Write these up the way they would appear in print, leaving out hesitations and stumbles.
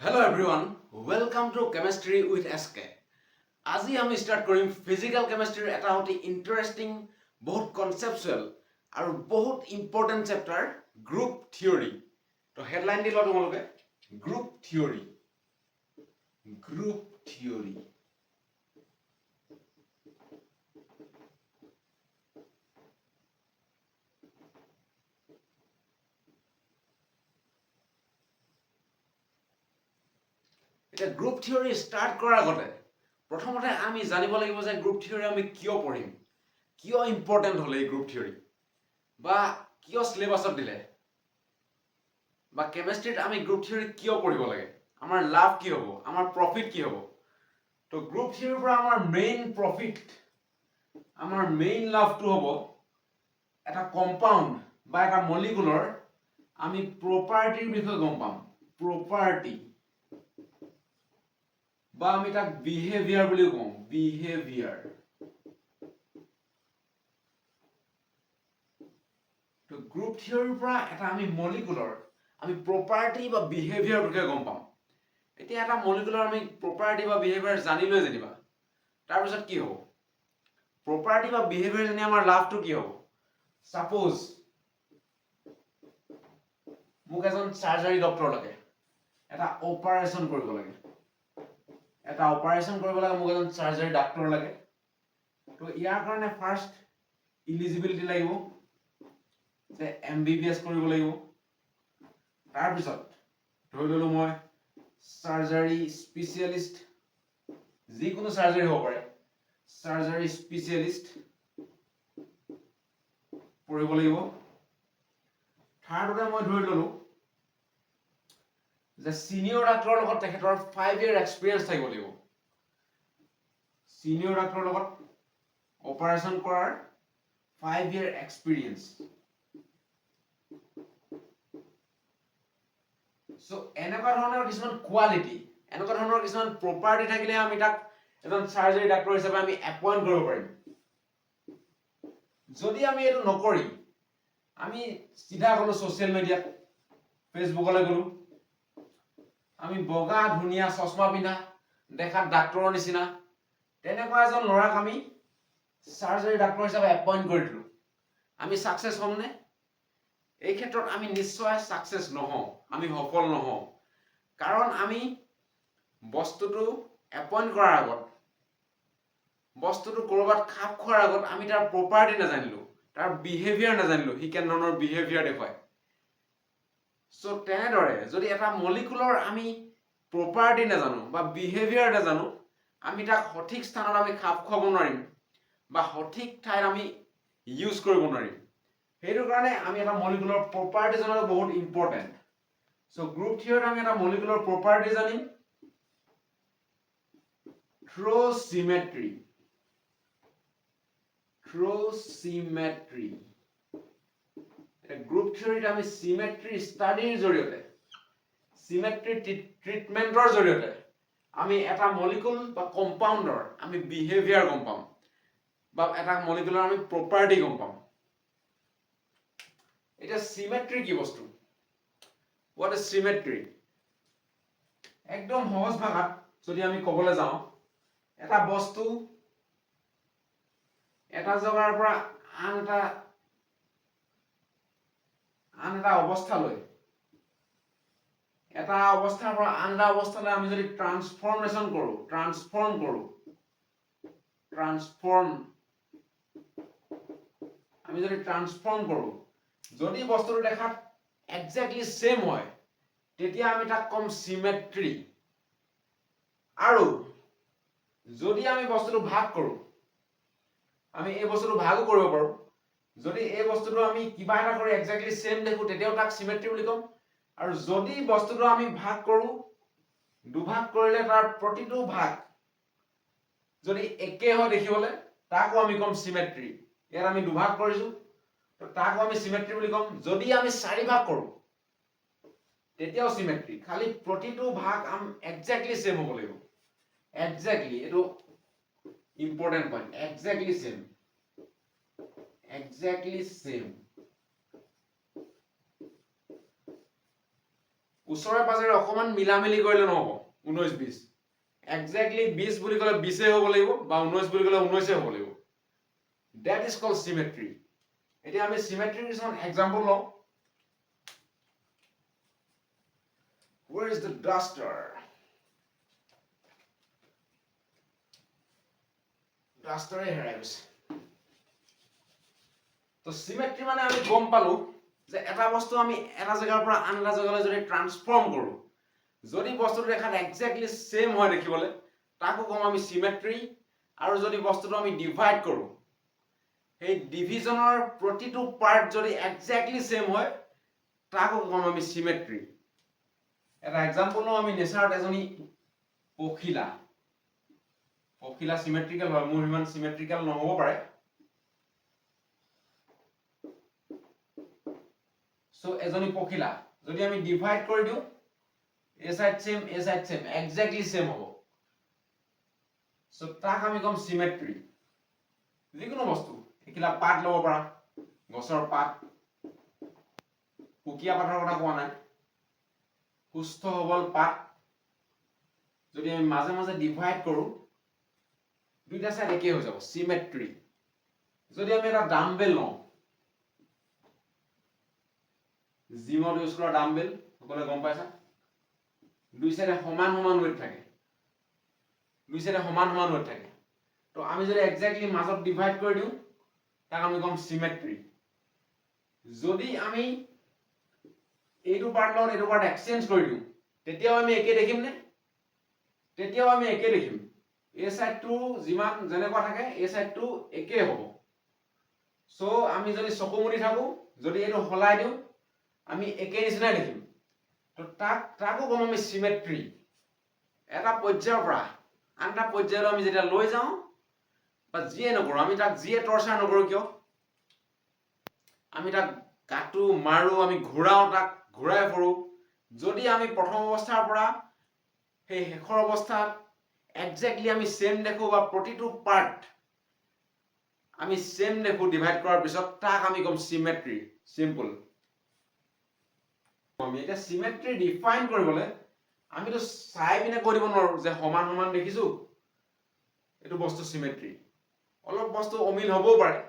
Hello everyone, welcome to Chemistry with SK. আজি আমি start কৰিম ফিজিক্যাল কেমিষ্ট্ৰিৰ এটা অতি ইন্টাৰেষ্টিং, বহুত কনসেপচুৱেল আৰু বহুত ইম্পৰ্টেণ্ট চেপ্টাৰ গ্ৰুপ থিয়ৰী। তো হেডলাইন দি লওঁ তোমালোকে গ্ৰুপ থিয়ৰী। এটা গ্ৰুপ থিয়ৰী স্টাৰ্ট কৰাৰ আগতে প্ৰথমতে আমি জানিব লাগিব যে গ্ৰুপ থিয়ৰী আমি কিয় পঢ়িম, কিয় ইম্পৰ্টেণ্ট হ'লে এই গ্ৰুপ থিয়ৰী, বা কিয় সিলেবাছত দিলে, বা কেমিষ্ট্ৰিত আমি গ্ৰুপ থিয়ৰী কিয় পঢ়িব লাগে, আমাৰ লাভ কি হ'ব, আমাৰ প্ৰফিট কি হ'ব। তো গ্ৰুপ থিয়ৰীৰ পৰা আমাৰ মেইন লাভটো হ'ব এটা কম্পাউণ্ড বা এটা মলিকুলৰ আমি প্ৰপাৰ্টিৰ বিষয়ে গম পাম। প্ৰপাৰ্টি বা আমি তাক বিহেভিয়াৰ বুলিও কওঁ, বিহেভিয়াৰ। তো গ্ৰুপ থিয়ৰীৰ পৰা এটা আমি মলিকুলৰ আমি প্ৰপাৰ্টি বা বিহেভিয়াৰ বিষয়ে গম পাম। এতিয়া এটা মলিকুলৰ আমি প্ৰপাৰ্টি বা বিহেভিয়াৰ জানিলৈ যেনিবা, তাৰপিছত কি হ'ব, প্ৰপাৰ্টি বা বিহেভিয়াৰ জানি আমাৰ লাভটো কি হ'ব। সাপোজ মোক এজন চাৰ্জাৰী ডক্টৰ লাগে, এটা অপাৰেশ্যন কৰিব লাগে, মোক এজন চাৰ্জাৰী ডাক্তৰ লাগে। তো ইয়াৰ কাৰণে ফাৰ্ষ্ট ইলিজিবিলিটি লাগিব, যে MBBS কৰিব লাগিব। তাৰপিছত ধৰি ললো মই চাৰ্জাৰী স্পেচিয়েলিষ্ট, যিকোনো চাৰ্জাৰী হ'ব পাৰে, চাৰ্জাৰী স্পেচিয়েলিষ্ট পঢ়িব লাগিব। থাৰ্ডতে মই ধৰি ললো যে সিনিয়ৰ ডাক্তৰৰ লগত তেখেতৰ 5 year এক্সপিৰিয়েন্স থাকিব লাগিব। সিনিয়ৰ ডাক্তৰৰ লগত অপাৰেশ্যন কৰাৰ 5 year এক্সপিৰিয়েন্স। সো এনেকুৱা ধৰণৰ কিছুমান কোৱালিটি, এনেকুৱা ধৰণৰ কিছুমান প্ৰপাৰ্টি থাকিলে আমি তাক এজন চাৰ্জাৰী ডাক্তৰ হিচাপে আমি এপইণ্ট কৰিব পাৰিম। যদি আমি এইটো নকৰি আমি চিধা গলো ছ'চিয়েল মিডিয়াত, ফেচবুকলৈ গলো, আমি বগা ধুনীয়া চশমা পিন্ধা, দেখাত ডাক্তৰৰ নিচিনা তেনেকুৱা এজন ল'ৰাক আমি চাৰ্জাৰী ডাক্তৰ হিচাপে এপইণ্ট কৰি দিলো, আমি সাকসেছ হ'মনে? এই ক্ষেত্ৰত আমি নিশ্চয় সাকসেছ নহওঁ, আমি সফল নহওঁ। কাৰণ আমি বস্তুটো এপইণ্ট কৰাৰ আগত, বস্তুটো ক'ৰবাত খাপ খোৱাৰ আগত আমি তাৰ প্ৰপাৰ্টি নাজানিলো, তাৰ বিহেভিয়াৰ নাজানিলো, সি কেনেধৰণৰ বিহেভিয়াৰ দেখুৱায়। সো তেনেদৰে যদি এটা মলিকুলৰ আমি প্ৰপাৰ্টি নাজানো বা বিহেভিয়াৰ নাজানো, আমি তাক সঠিক স্থানত আমি খাপ খুৱাব নোৱাৰিম বা সঠিক ঠাইত আমি ইউজ কৰিব নোৱাৰিম। সেইটো কাৰণে আমি এটা মলিকুলৰ প্ৰপাৰ্টি জনাটো বহুত ইম্পৰ্টেণ্ট। সো গ্ৰুপ থিয়ৰীত আমি এটা মলিকুলৰ প্ৰপাৰ্টি জানিম থ্ৰু চিমেট্ৰি। গ্ৰুপ থিয়ৰীত আমি চিমেট্ৰি ষ্টাডিৰ জৰিয়তে, চিমেট্ৰি ট্ৰিটমেন্টৰ জৰিয়তে আমি এটা মলিকুল বা কম্পাউণ্ডৰ আমি বিহেভিয়াৰ গম পাম, বা এটা মলিকুলৰ আমি প্ৰপাৰ্টি গম পাম। এতিয়া চিমেট্ৰি কি বস্তু? What is symmetry? একদম সহজ ভাষাত যদি আমি ক'বলৈ যাওঁ, এটা বস্তু এটা জেগাৰ পৰা আন এটা অৱস্থালৈ, এটা অৱস্থাৰ পৰা আন এটা অৱস্থালৈ আমি যদি ট্ৰান্সফৰ্ম কৰো, যদি বস্তুটো দেখাত এক্সাক্টলি সেম হয়, তেতিয়া আমি তাক কম চিমেট্ৰি। আৰু যদি আমি বস্তুটো ভাগ কৰো, আমি এই বস্তুটো ভাগো কৰিব পাৰো, যদি এই বস্তুটো আমি কিবা এটা কৰি এক্সাক্টলি সেম দেখো, তেতিয়াও তাক চিমেট্ৰি বুলি ক'ম। আৰু যদি বস্তুটো আমি ভাগ কৰো, দুভাগ কৰিলে তাৰ প্ৰতিটো ভাগ যদি একে হয় দেখিবলৈ, তাকো আমি ক'ম চিমেট্ৰি। ইয়াত আমি দুভাগ কৰিছো, তো তাকো আমি চিমেট্ৰি বুলি ক'ম। যদি আমি 4 ভাগ কৰো, তেতিয়াও চিমেট্ৰি, খালি প্ৰতিটো ভাগ এক্সাক্টলি সেম হ'ব লাগিব। এক্সাক্টলি, এইটো ইম্পৰ্টেণ্ট পইণ্ট, এক্সাক্টলি সেম। ওচৰে পাজৰে অকমান মিলামিলি কৰিলে নহ'ব 19 20 এক্সাক্টলি 20 বুলি ক'লে 20 হ'ব লাগিব বা 19 বুলি ক'লে 19 হ'ব লাগিব that is called symmetry এতিয়া আমি symmetry কিছুমান এক্সাম্পল লওঁ where is the duster হেৰাই গৈছে তো symmetry মানে আমি গম পালো যে এটা বস্তু আমি এটা জায়গাৰ পৰা আন এটা জায়গালৈ যদি ট্ৰান্সফৰ্ম কৰো যদি বস্তুটো দেখাত এক্স্যাক্টলি সেম হয় দেখিবলৈ তাকো কম আমি সিমেট্ৰি আৰু যদি বস্তুটো আমি ডিভাইড কৰো এই ডিভিজনৰ প্ৰতিটো পাৰ্ট যদি এক্স্যাক্টলি সেম হয় তাকো কম আমি সিমেট্ৰি এটা এক্সাম্পল লওঁ আমি নেচাৰত এজনী পখিলা সিমেট্ৰিকেল হয় মোৰ ইমান সিমেট্ৰিকেল নহব পাৰে সো এজনী পখিলা যদি আমি ডিভাইড কৰি দিও এ সাইড সেম এক্স্যাক্টলি সেম হ'ব সো তাক আমি কম সিমেট্ৰি যিকোনো বস্তু একিলা পাত লব পাৰা গছৰ পাত পুকিয়া পাতৰ কথা কোৱা নাই সুস্থ সবল পাত যদি আমি মাজে মাজে ডিভাইড কৰো দুইটা সাইড একে হৈ যাব সিমেট্ৰি যদি আমি এটা ডাম্বেল লওঁ জিমত ইউজ কৰা ডাম্বেল সকলে গম পাইছা দুই সাইডে সমান ওয়েট থাকে তো আমি যদি এক্স্যাক্টলি মাজত ডিভাইড কৰি দিও তাক আমি কম সিমেট্ৰি যদি আমি এইটো পাৰ্ট লগত এইটো পাৰ্ট এক্সচেঞ্জ কৰি দিও তেতিয়াও আমি একে দেখিম নে এই সাইডটো যিমান যেনেকুৱা থাকে এই সাইডটো একে হ'ব সো আমি যদি চকু মুদি থাকো যদি এইটো হলাই দিও আমি একে নিচিনা দেখিম তো তাকো কম আমি সিমেট্ৰি এটা পৰ্যায়ৰ পৰা আন এটা পৰ্যায়লৈ আমি যেতিয়া লৈ যাওঁ বা যিয়ে নকৰো আমি তাক যিয়ে টৰ্চাৰ নকৰো কিয় আমি তাক কাটো মাৰো আমি ঘূৰাও তাক ঘূৰাই ফুৰো যদি আমি প্ৰথম অৱস্থাৰ পৰা সেই শেষৰ অৱস্থাত এক্স্যাক্টলি আমি সেম দেখো বা প্ৰতিটো পাৰ্ট আমি সেম দেখো ডিভাইড কৰাৰ পিছত তাক আমি কম সিমেট্ৰি সিম্পল আমি এটা সিমেট্ৰি ডিফাইন কৰিবলৈ আমিতো চাই পিনে কৈ দিব নোৱাৰো যে সমান দেখিছো এটো বস্তু সিমেট্ৰি অলপ বস্তু অমিল হ'বও পাৰে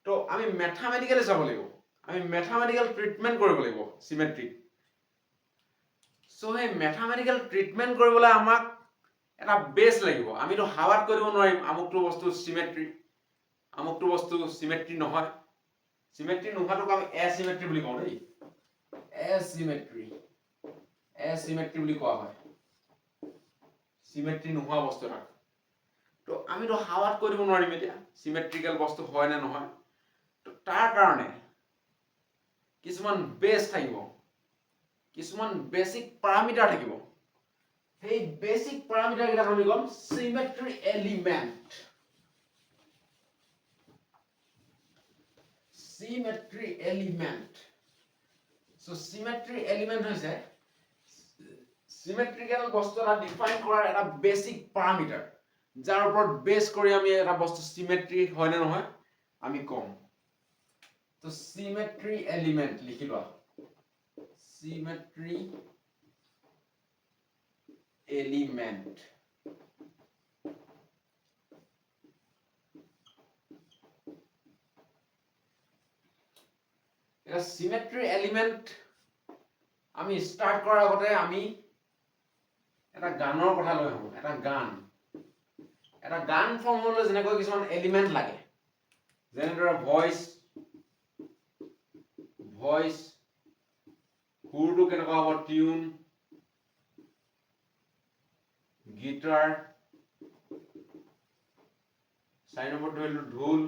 তো আমি ম্যাথমেটিক্যালি চাব লাগিব আমি ম্যাথমেটিক্যাল ট্ৰিটমেন্ট কৰিব লাগিব সিমেট্ৰি সো হে ম্যাথমেটিক্যাল ট্ৰিটমেন্ট কৰিবলৈ আমাক এটা বেস লাগিব আমিতো হাৱাত কৰিব নোৱাৰিম আমুকটো বস্তু সিমেট্ৰি নহয় সিমেট্ৰি নোহোৱাটোক আমি এচিমেট্ৰি বুলি কওঁ দেই এচিমেট্ৰি বুলি কোৱা হয় সিমেট্ৰি নোহোৱা বস্তু এটা তো আমিতো হাৱাত কৈ দিব নোৱাৰিম এতিয়া সিমেট্ৰিক্যাল বস্তু হয় নে নহয় তো তাৰ কাৰণে কিছুমান বেস থাকিব কিছুমান বেসিক প্যাৰামিটাৰ থাকিব সেই বেসিক প্যাৰামিটাৰ কেইটা আমি কম সিমেট্ৰি এলিমেন্ট সো সিমেট্ৰি এলিমেন্ট হৈছে সিমেট্ৰিক্যাল বস্তু এটা ডিফাইন কৰাৰ এটা বেসিক প্যাৰামিটাৰ যাৰ ওপৰত বেস কৰি আমি এটা বস্তু সিমেট্ৰি হয় নে নহয় আমি কম তো সিমেট্ৰি এলিমেন্ট লিখি লোৱা সিমেট্ৰি এলিমেন্ট এটা সিমেট্ৰি এলিমেন্ট আমি স্টাৰ্ট কৰাৰ আগতে আমি এটা গানৰ কথা লৈ আহো এটা গান ফৰ্ম হ'বলৈ যেনেকৈ কিছুমান এলিমেন্ট লাগে যেনেদৰে ভয়েস সুৰটো কেনেকুৱা হ'ব টিউন গিটাৰ 4 নম্বৰ ধৰিলো ঢোল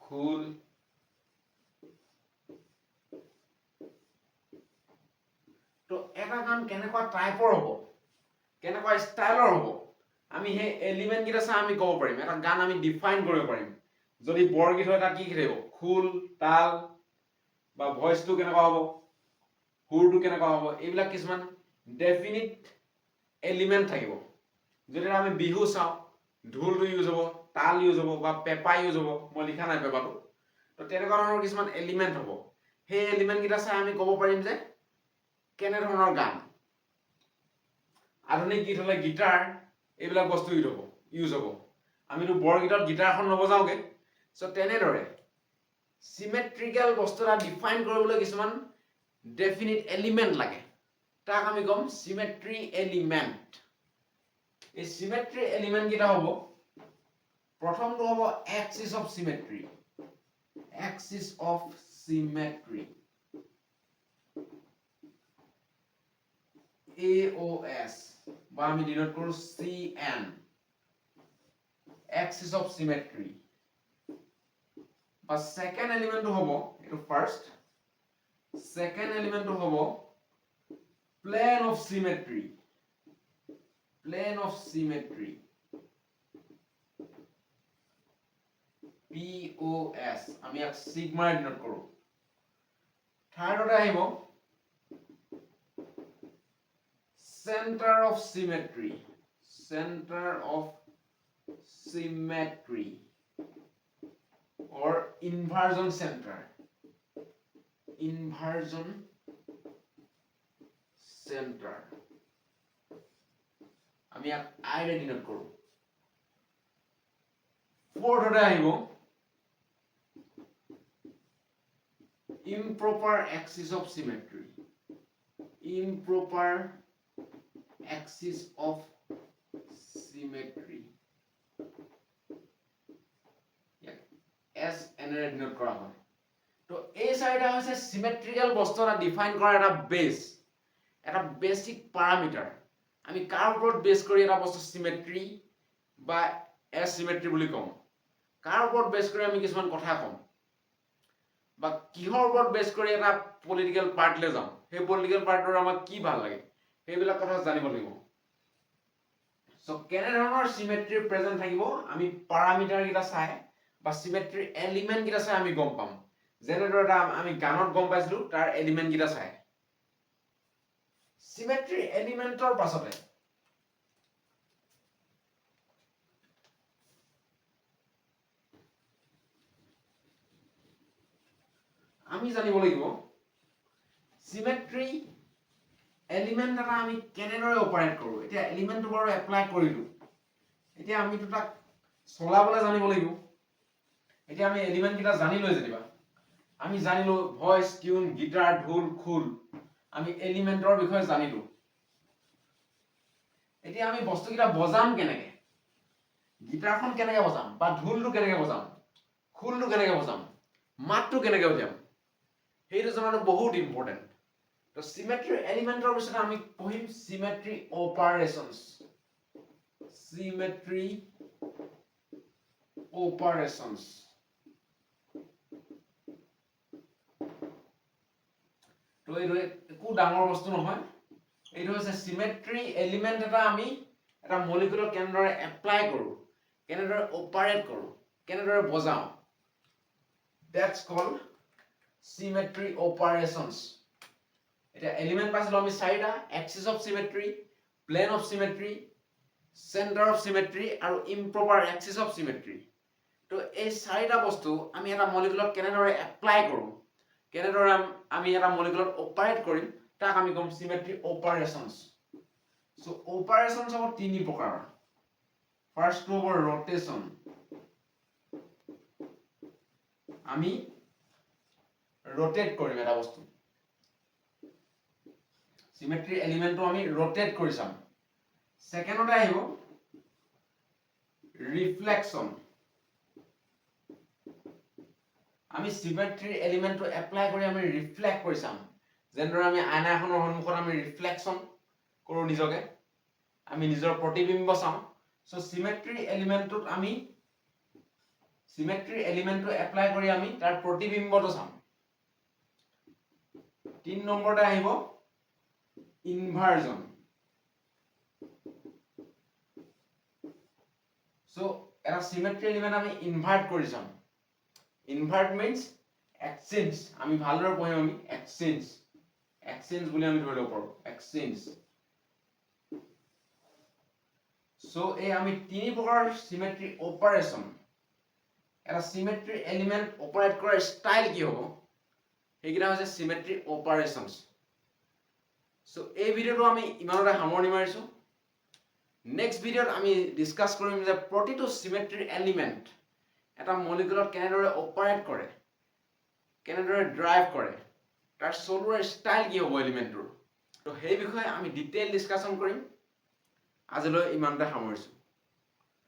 খোল তো এটা গান কেনেকুৱা টাইপৰ হ'ব কেনেকুৱা ষ্টাইলৰ হ'ব আমি হে এলিমেন্ট কেইটা চাই আমি ক'ব পাৰিম এটা গান আমি ডিফাইন কৰিব পাৰিম যদি বৰগীত হয় তাত কি থাকিব খোল তাল বা ভয়েসটো কেনেকুৱা হ'ব সুৰটো কেনেকুৱা হ'ব এইবিলাক কিছুমান ডেফিনিট এলিমেন্ট থাকিব যদি আমি বিহু চাও ঢোলটো ইউজ হ'ব তাল ইউজ হ'ব বা পেপা ইউজ হ'ব মই লিখা নাই পেপাটো তো তেনেকুৱা ধৰণৰ কিছুমান এলিমেন্ট হ'ব সেই এলিমেন্ট কিটা চাই আমি ক'ব পাৰিম যে কেনে ধৰণৰ গান আধুনিক গীত হলে গিটাৰ এইবিলাক বস্তু ইউজ হ'ব আমিতো বৰগীতত গিটাৰখন নবজাওগে সো তেনেদৰে সিমেট্ৰিক্যাল বস্তু এটা ডিফাইন কৰিবলৈ কিছুমান ডেফিনিট এলিমেন্ট লাগে তাক আমি কম সিমেট্ৰি এলিমেন্ট এই সিমেট্ৰি এলিমেন্ট কিটা হ'ব প্ৰথমটো হ'ব axis of symmetry axis of symmetry AOS বা আমি ডিনোট কৰো CN axis of symmetry বা সেকেন্ড এলিমেন্টটো হ'ব এটো ফার্স্ট সেকেন্ড এলিমেন্টটো হ'ব plane of symmetry POS আমি এক সিগমা ডিনোট কৰো থাৰ্ডতে আহিব center of symmetry or inversion center আমি এক I ৰে ডিনোট কৰো ফোৰ্থতে আহিব improper axis of symmetry S এনেৰে ডিনোট কৰা হয় তো এই চাৰিটা হৈছে সিমেট্ৰিক্যাল বস্তু এটা ডিফাইন কৰা এটা বেস এটা বেসিক প্যাৰামিটাৰ আমি কাৰ ওপৰত বেস কৰি এটা বস্তু সিমেট্ৰি বা এচিমেট্ৰি বুলি কম কাৰ ওপৰত বেস কৰি আমি কিছুমান কথা কম বা কিহৰ ওপৰত বেস কৰি এটা পলিটিক্যাল পাৰ্টিলে যাম সেই পলিটিক্যাল পাৰ্টিৰ আমাক কি ভাল লাগে সেইবিলাক কথা জানিব লাগিব সো কেনে ধৰণৰ সিমেট্ৰি প্ৰেজেন্ট থাকিব আমি প্যাৰামিটাৰ কিটা চাই বা সিমেট্ৰি এলিমেন্ট কিটা চাই আমি গম পাম যেনেদৰে আমি গানত গম পাইছিলো তাৰ এলিমেন্ট কিটা চাই সিমেট্ৰি এলিমেন্টৰ পাছতে আমি জানিব লাগিব সিমেট্ৰি এলিমেন্ট এটা আমি কেনেদৰে অপাৰেট কৰো এতিয়া এলিমেন্টটো বাৰু এপ্লাই কৰিলো এতিয়া আমি তো তাক চলাবলৈ জানিব লাগিব এতিয়া আমি এলিমেন্ট কিটা জানিলো যেনিবা আমি জানিলো ভয়েস টিউন গিটাৰ ঢোল খোল আমি এলিমেন্টৰ বিষয়ে জানিলো এতিয়া আমি বস্তু কিটা বজাম কেনেকে গিটাৰখন কেনেকে বজাম বা ঢোলটো কেনেকে বজাম খোলটো কেনেকে বজাম মাতটো কেনেকে বজাম সেইটো জনাটো বহুত ইম্পৰ্টেন্ট তো সিমেট্ৰি এলিমেন্টৰ পিছত আমি পঢ়িম সিমেট্ৰি অপাৰেশনস তো এইটো একো ডাঙৰ বস্তু নহয় এইটো হৈছে সিমেট্ৰি এলিমেন্ট এটা আমি এটা মলিকুলত কেনেদৰে এপ্লাই কৰো কেনেদৰে অপাৰেট কৰো কেনেদৰে বজাও দ্যাটস কল্ড symmetry operations এটা এলিমেন্ট পাইছিলো আমি চাৰিটা axis of symmetry plane of symmetry center of symmetry আৰু improper axis of symmetry তো এই চাৰিটা বস্তু আমি এটা মলিকুলত কেনেদৰে এপ্লাই কৰো কেনেদৰে আমি এটা মলিকুলত অপাৰেট কৰিম তাক আমি কম symmetry operations সো operations হ'ব তিনি প্ৰকাৰৰ ফাৰ্স্ট হ'ব rotation আমি rotate কৰিম এটা বস্তু সিমেট্ৰি এলিমেন্টটো আমি rotate কৰি চাম সেকেন্ডতে আহিব ৰিফ্লেকশন আমি সিমেট্ৰি এলিমেন্টটো এপ্লাই কৰি আমি ৰিফ্লেক্ট কৰি চাম যেনেদৰে আমি আইনা এখনৰ সন্মুখত আমি ৰিফ্লেকশন কৰো নিজকে আমি নিজৰ প্ৰতিবিম্ব চাম সো সিমেট্ৰি এলিমেন্টটো এপ্লাই কৰি আমি তাৰ প্ৰতিবিম্বটো চাম 3 নম্বৰতে আহিব ইনভাৰ্জন সো এটা সিমেট্ৰি এলিমেন্ট আমি ইনভাৰ্ট কৰি চাম ইনভাৰ্ট মিন্স এক্সচেঞ্জ আমি ভালদৰে পঢ়িম আমি এক্সচেঞ্জ বুলি আমি ধৰি লব পাৰো এক্সচেঞ্জ সো এই আমি তিনি প্ৰকাৰৰ সিমেট্ৰি অপাৰেশন এটা সিমেট্ৰি এলিমেন্ট অপাৰেট কৰাৰ ষ্টাইল কি হ'ব সেইকেইটা হৈছে চিমেট্ৰি অপাৰেশ্যনছ। চ' এই ভিডিঅ'টো আমি ইমানতে সামৰণি মাৰিছোঁ। নেক্সট ভিডিঅ'ত আমি ডিছকাছ কৰিম যে প্ৰতিটো চিমেট্ৰি এলিমেণ্ট এটা মলিকুলত কেনেদৰে অপাৰেট কৰে, কেনেদৰে ড্ৰাইভ কৰে, তাৰ চলোৱাৰ ষ্টাইল কি হ'ব এলিমেণ্টটোৰ। তো সেই বিষয়ে আমি ডিটেইল ডিছকাশ্যন কৰিম। আজিলৈ ইমানতে সামৰিছোঁ।